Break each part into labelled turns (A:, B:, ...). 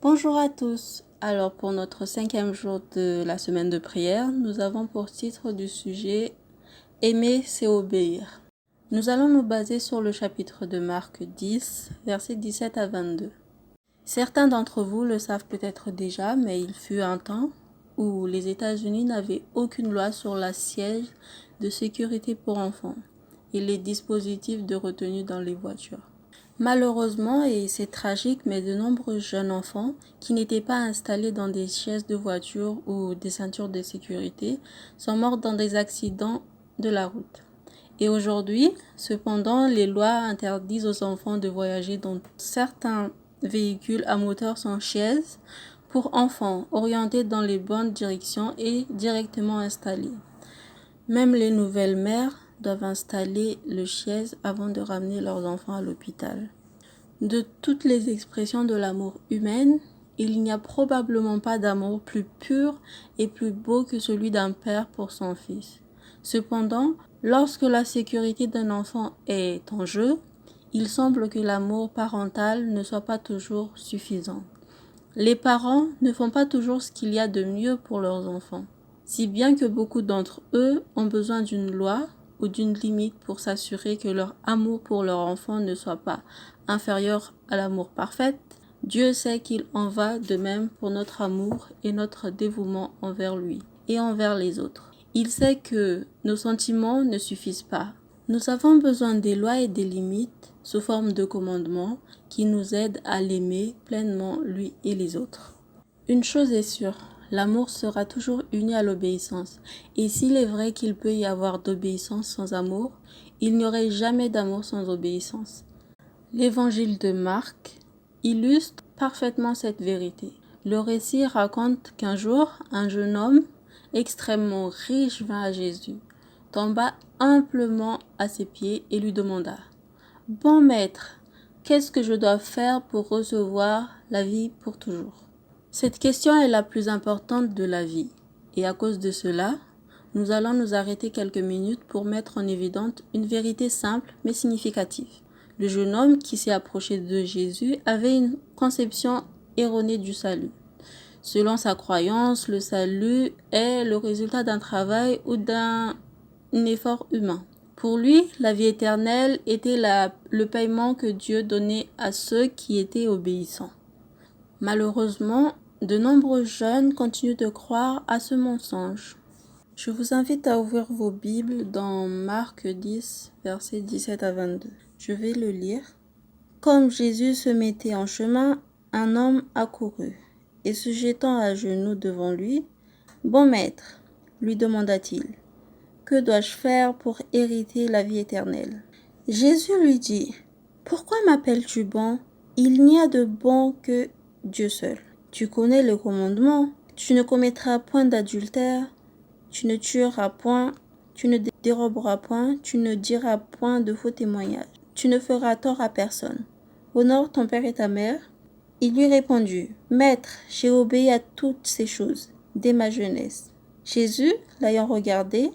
A: Bonjour à tous. Alors pour notre 5e jour de la semaine de prière, nous avons pour titre du sujet « Aimer, c'est obéir ». Nous allons nous baser sur le chapitre de Marc 10, versets 17 à 22. Certains d'entre vous le savent peut-être déjà, mais il fut un temps où les États-Unis n'avaient aucune loi sur la siège de sécurité pour enfants et les dispositifs de retenue dans les voitures. Malheureusement, et c'est tragique, mais de nombreux jeunes enfants qui n'étaient pas installés dans des chaises de voiture ou des ceintures de sécurité sont morts dans des accidents de la route. Et aujourd'hui, cependant, les lois interdisent aux enfants de voyager dans certains véhicules à moteur sans chaise pour enfants orientés dans les bonnes directions et directement installés. Même les nouvelles mères doivent installer le chaise avant de ramener leurs enfants à l'hôpital. De toutes les expressions de l'amour humain, il n'y a probablement pas d'amour plus pur et plus beau que celui d'un père pour son fils. Cependant, lorsque la sécurité d'un enfant est en jeu, il semble que l'amour parental ne soit pas toujours suffisant. Les parents ne font pas toujours ce qu'il y a de mieux pour leurs enfants, si bien que beaucoup d'entre eux ont besoin d'une loi ou d'une limite pour s'assurer que leur amour pour leur enfant ne soit pas inférieur à l'amour parfait. Dieu sait qu'il en va de même pour notre amour et notre dévouement envers lui et envers les autres. Il sait que nos sentiments ne suffisent pas. Nous avons besoin des lois et des limites sous forme de commandements qui nous aident à l'aimer pleinement lui et les autres. Une chose est sûre, l'amour sera toujours uni à l'obéissance. Et s'il est vrai qu'il peut y avoir d'obéissance sans amour, il n'y aurait jamais d'amour sans obéissance. L'évangile de Marc illustre parfaitement cette vérité. Le récit raconte qu'un jour, un jeune homme extrêmement riche vint à Jésus, tomba humblement à ses pieds et lui demanda « Bon maître, qu'est-ce que je dois faire pour recevoir la vie pour toujours ?» Cette question est la plus importante de la vie, et à cause de cela, nous allons nous arrêter quelques minutes pour mettre en évidence une vérité simple mais significative. Le jeune homme qui s'est approché de Jésus avait une conception erronée du salut. Selon sa croyance, le salut est le résultat d'un travail ou d'un effort humain. Pour lui, la vie éternelle était le paiement que Dieu donnait à ceux qui étaient obéissants. Malheureusement, de nombreux jeunes continuent de croire à ce mensonge. Je vous invite à ouvrir vos Bibles dans Marc 10, versets 17 à 22. Je vais le lire. Comme Jésus se mettait en chemin, un homme accourut, et se jetant à genoux devant lui, « Bon maître, lui demanda-t-il, que dois-je faire pour hériter la vie éternelle ?» Jésus lui dit, « Pourquoi m'appelles-tu bon? Il n'y a de bon que Dieu seul. Tu connais le commandement, tu ne commettras point d'adultère, tu ne tueras point, tu ne déroberas point, tu ne diras point de faux témoignages, tu ne feras tort à personne. Honore ton père et ta mère. » Il lui répondit, « Maître, j'ai obéi à toutes ces choses dès ma jeunesse. » Jésus, l'ayant regardé,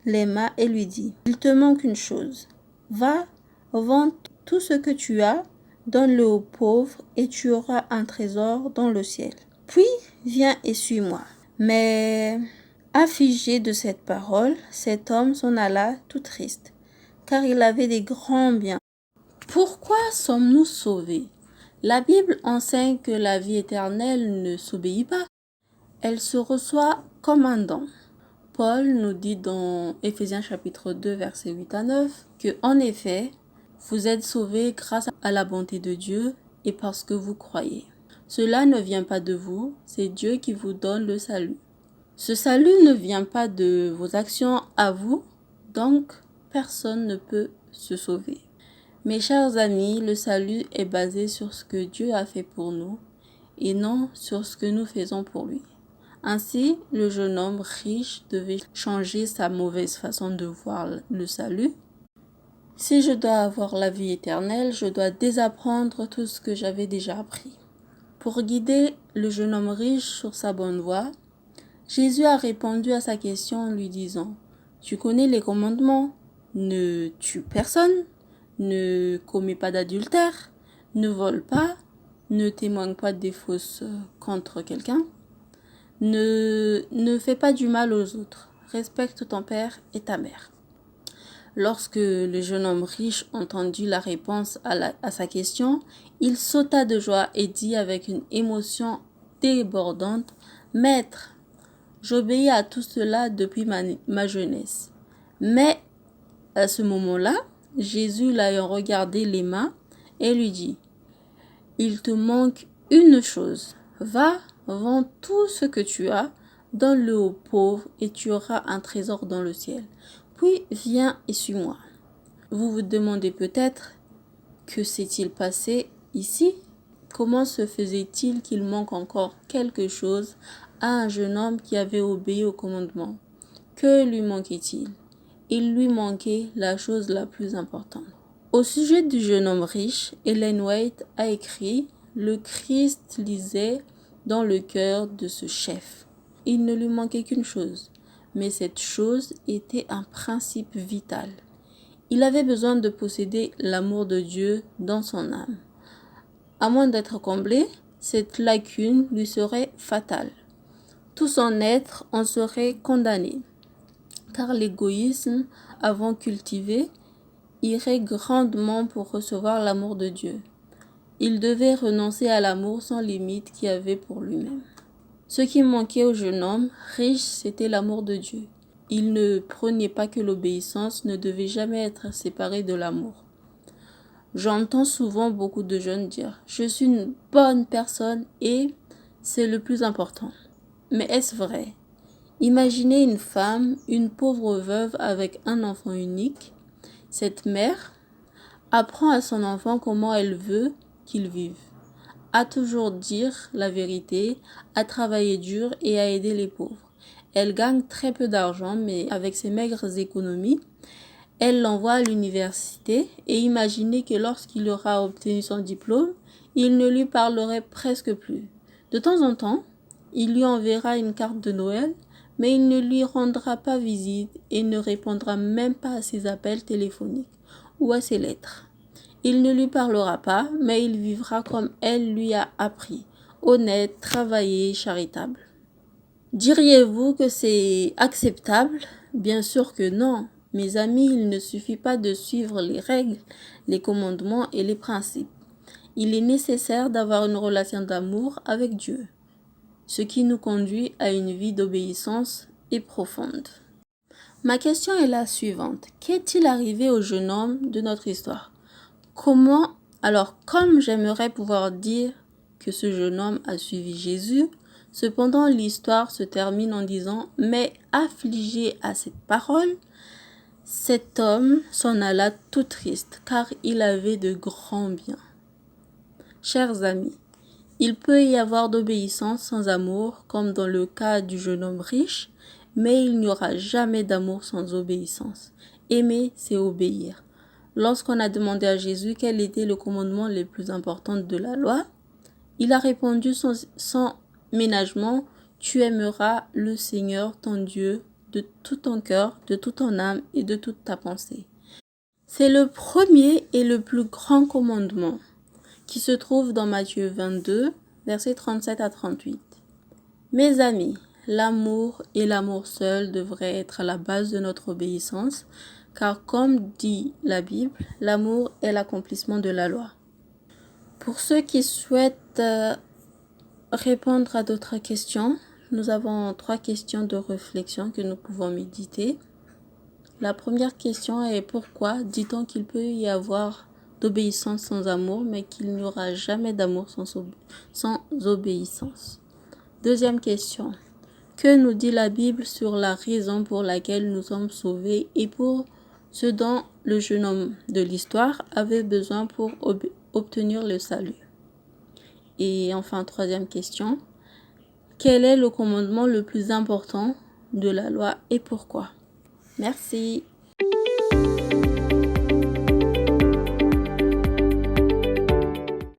A: l'aima et lui dit, « Il te manque une chose. Va, vends tout ce que tu as, donne-le aux pauvres, et tu auras un trésor dans le ciel. Puis, viens et suis-moi. » Mais, affligé de cette parole, cet homme s'en alla tout triste, car il avait des grands biens. Pourquoi sommes-nous sauvés? La Bible enseigne que la vie éternelle ne s'obéit pas. Elle se reçoit comme un don. Paul nous dit dans Éphésiens chapitre 2, versets 8 à 9, que en effet, vous êtes sauvés grâce à la bonté de Dieu et parce que vous croyez. Cela ne vient pas de vous, c'est Dieu qui vous donne le salut. Ce salut ne vient pas de vos actions à vous, donc personne ne peut se sauver. Mes chers amis, le salut est basé sur ce que Dieu a fait pour nous et non sur ce que nous faisons pour lui. Ainsi, le jeune homme riche devait changer sa mauvaise façon de voir le salut. Si je dois avoir la vie éternelle, je dois désapprendre tout ce que j'avais déjà appris. Pour guider le jeune homme riche sur sa bonne voie, Jésus a répondu à sa question en lui disant « Tu connais les commandements, ne tue personne, ne commets pas d'adultère, ne vole pas, ne témoigne pas des fausses contre quelqu'un, ne fais pas du mal aux autres, respecte ton père et ta mère. Lorsque le jeune homme riche entendit la réponse à sa question, il sauta de joie et dit avec une émotion débordante, « Maître, j'obéis à tout cela depuis ma jeunesse. » Mais à ce moment-là, Jésus l'ayant regardé les mains et lui dit, « Il te manque une chose. Va, vends tout ce que tu as, donne-le aux pauvres et tu auras un trésor dans le ciel. Puis viens et suis-moi. » Vous vous demandez peut-être, que s'est-il passé ici? Comment se faisait-il qu'il manque encore quelque chose à un jeune homme qui avait obéi au commandement? Que lui manquait-il? Il lui manquait la chose la plus importante. Au sujet du jeune homme riche, Ellen White a écrit « Le Christ lisait dans le cœur de ce chef. Il ne lui manquait qu'une chose, mais cette chose était un principe vital. Il avait besoin de posséder l'amour de Dieu dans son âme. À moins d'être comblé, cette lacune lui serait fatale. Tout son être en serait condamné, car l'égoïsme, avant cultivé, irait grandement pour recevoir l'amour de Dieu. Il devait renoncer à l'amour sans limite qu'il avait pour lui-même. Ce qui manquait au jeune homme riche, c'était l'amour de Dieu. Il ne prônait pas que l'obéissance ne devait jamais être séparée de l'amour. J'entends souvent beaucoup de jeunes dire « Je suis une bonne personne et c'est le plus important ». Mais est-ce vrai? Imaginez une femme, une pauvre veuve avec un enfant unique. Cette mère apprend à son enfant comment elle veut qu'il vive, à toujours dire la vérité, à travailler dur et à aider les pauvres. Elle gagne très peu d'argent, mais avec ses maigres économies, elle l'envoie à l'université et imaginez que lorsqu'il aura obtenu son diplôme, il ne lui parlerait presque plus. De temps en temps, il lui enverra une carte de Noël, mais il ne lui rendra pas visite et ne répondra même pas à ses appels téléphoniques ou à ses lettres. Il ne lui parlera pas, mais il vivra comme elle lui a appris, honnête, travaillé, charitable. Diriez-vous que c'est acceptable? Bien sûr que non. Mes amis, il ne suffit pas de suivre les règles, les commandements et les principes. Il est nécessaire d'avoir une relation d'amour avec Dieu, ce qui nous conduit à une vie d'obéissance et profonde. Ma question est la suivante. Qu'est-il arrivé au jeune homme de notre histoire? Comme j'aimerais pouvoir dire que ce jeune homme a suivi Jésus, cependant l'histoire se termine en disant « Mais affligé à cette parole, cet homme s'en alla tout triste, car il avait de grands biens. » Chers amis, il peut y avoir d'obéissance sans amour, comme dans le cas du jeune homme riche, mais il n'y aura jamais d'amour sans obéissance. Aimer, c'est obéir. Lorsqu'on a demandé à Jésus quel était le commandement le plus important de la loi, il a répondu sans ménagement, « Tu aimeras le Seigneur ton Dieu de tout ton cœur, de toute ton âme et de toute ta pensée. » C'est le premier et le plus grand commandement qui se trouve dans Matthieu 22, versets 37 à 38. Mes amis, l'amour et l'amour seul devraient être à la base de notre obéissance, car comme dit la Bible, l'amour est l'accomplissement de la loi. Pour ceux qui souhaitent répondre à d'autres questions, nous avons 3 questions de réflexion que nous pouvons méditer. La première question est pourquoi dit-on qu'il peut y avoir d'obéissance sans amour, mais qu'il n'y aura jamais d'amour sans obéissance? Deuxième question, que nous dit la Bible sur la raison pour laquelle nous sommes sauvés et pour ce dont le jeune homme de l'histoire avait besoin pour obtenir le salut? Et enfin, troisième question, quel est le commandement le plus important de la loi et pourquoi? Merci.